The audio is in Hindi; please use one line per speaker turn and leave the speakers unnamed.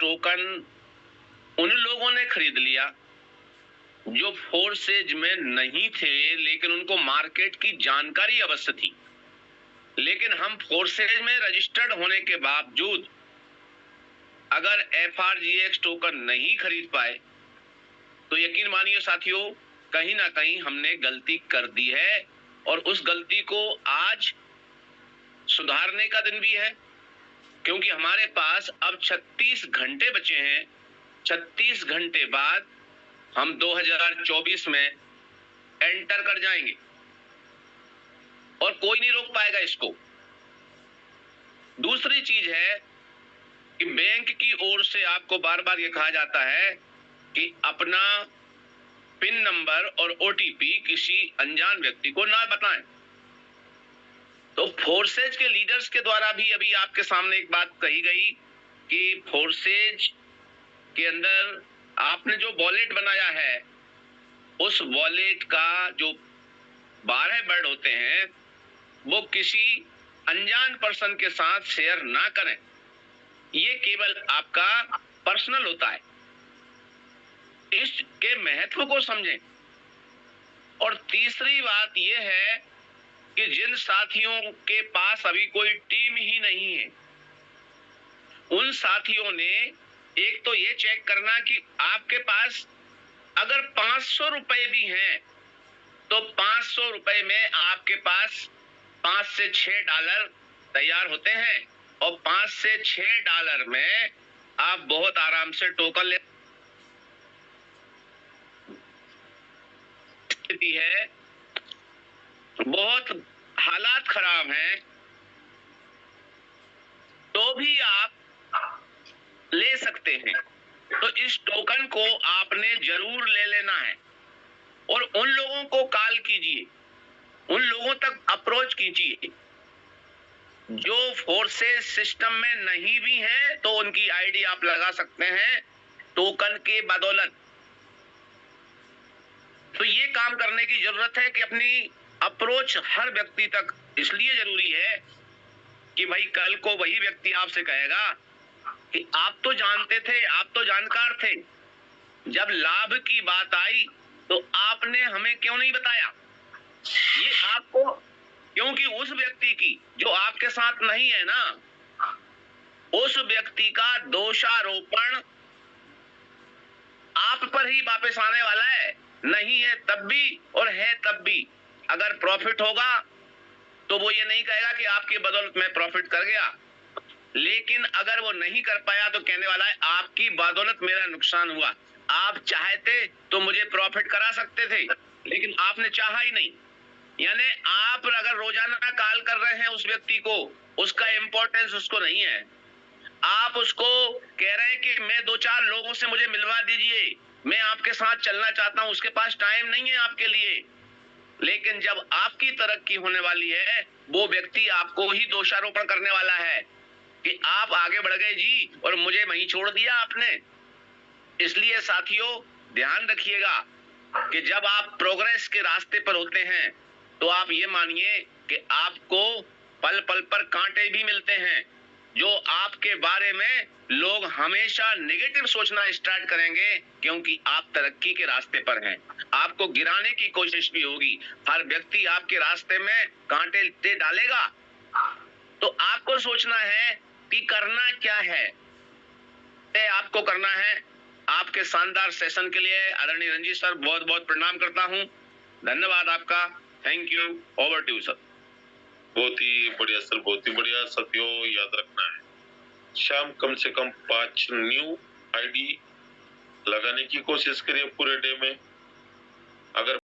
टोकन उन लोगों ने खरीद लिया जो फोर्सेज में नहीं थे, लेकिन उनको मार्केट की जानकारी अवश्य थी। लेकिन हम फोर्सेज में रजिस्टर्ड होने के बावजूद अगर FRGX टोकन नहीं खरीद पाए तो यकीन मानिए साथियों, कहीं ना कहीं हमने गलती कर दी है और उस गलती को आज सुधारने का दिन भी है, क्योंकि हमारे पास अब 36 घंटे बचे हैं। 36 घंटे बाद हम 2024 में एंटर कर जाएंगे और कोई नहीं रोक पाएगा इसको। दूसरी चीज है कि बैंक की ओर से आपको बार बार ये कहा जाता है कि अपना पिन नंबर और OTP किसी अनजान व्यक्ति को ना बताएं। तो फोर्सेज के लीडर्स के द्वारा भी अभी आपके सामने एक बात कही गई कि फोर्सेज के अंदर आपने जो वॉलेट बनाया है, उस वॉलेट का जो 12 वर्ड होते हैं वो किसी अनजान पर्सन के साथ शेयर ना करें। ये केवल आपका पर्सनल होता है, इसके महत्व को समझें। और तीसरी बात यह है कि जिन साथियों के पास अभी कोई टीम ही नहीं है, उन साथियों ने एक तो ये चेक करना कि आपके पास अगर 500 रुपए भी हैं तो 500 रुपए में आपके पास 5 से 6 डॉलर तैयार होते हैं और 5 से 6 डॉलर में आप बहुत आराम से टोकन ले स्थिति है, बहुत हालात खराब हैं, तो भी आप ले सकते हैं। तो इस टोकन को आपने जरूर ले लेना है और उन लोगों को कॉल कीजिए, उन लोगों तक अप्रोच कीजिए जो फोर्सेस सिस्टम में नहीं भी हैं, तो उनकी आईडी आप लगा सकते हैं टोकन के बदौलत। तो ये काम करने की जरूरत है कि अपनी अप्रोच हर व्यक्ति तक इसलिए जरूरी है कि भाई कल को वही व्यक्ति आपसे कहेगा कि आप तो जानते थे, आप तो जानकार थे, जब लाभ की बात आई तो आपने हमें क्यों नहीं बताया। ये आपको, क्योंकि उस व्यक्ति की जो आपके साथ नहीं है ना, उस व्यक्ति का दोषारोपण आप पर ही वापस आने वाला है। नहीं है तब भी और है तब भी। अगर प्रॉफिट होगा तो वो ये नहीं कहेगा कि आपकी बदौलत मैं प्रॉफिट कर गया, लेकिन अगर वो नहीं कर पाया तो कहने वाला है आपकी बदौलत मेरा नुकसान हुआ। आप चाहते तो मुझे प्रॉफिट करा सकते थे, लेकिन आपने चाहा ही नहीं। यानी आप अगर रोजाना कॉल कर रहे हैं उस व्यक्ति को, उसका इंपॉर्टेंस उसको नहीं है। आप उसको कह रहे हैं कि मैं 2-4 लोगों से मुझे मिलवा दीजिए, मैं आपके साथ चलना चाहता हूं, उसके पास टाइम नहीं है आपके लिए। लेकिन जब आपकी तरक्की होने वाली है, वो व्यक्ति आपको ही दोषारोपण करने वाला है कि आप आगे बढ़ गए जी और मुझे वहीं छोड़ दिया आपने। इसलिए साथियों ध्यान रखिएगा कि जब आप प्रोग्रेस के रास्ते पर होते हैं तो आप ये मानिए कि आपको पल पल पर कांटे भी मिलते हैं, जो आपके बारे में लोग हमेशा नेगेटिव सोचना स्टार्ट करेंगे, क्योंकि आप तरक्की के रास्ते पर हैं। आपको गिराने की कोशिश भी होगी, हर व्यक्ति आपके रास्ते में कांटे डालेगा। तो आपको सोचना है कि करना क्या है। आपको करना है। आपके शानदार सेशन के लिए आदरणीय रंजीत सर बहुत बहुत प्रणाम करता हूं। धन्यवाद आपका। Thank you. Over to sir.
बहुत ही बढ़िया सर, बहुत ही बढ़िया। साथियों याद रखना है, शाम कम से कम 5 न्यू आईडी लगाने की कोशिश करिए पूरे डे में। अगर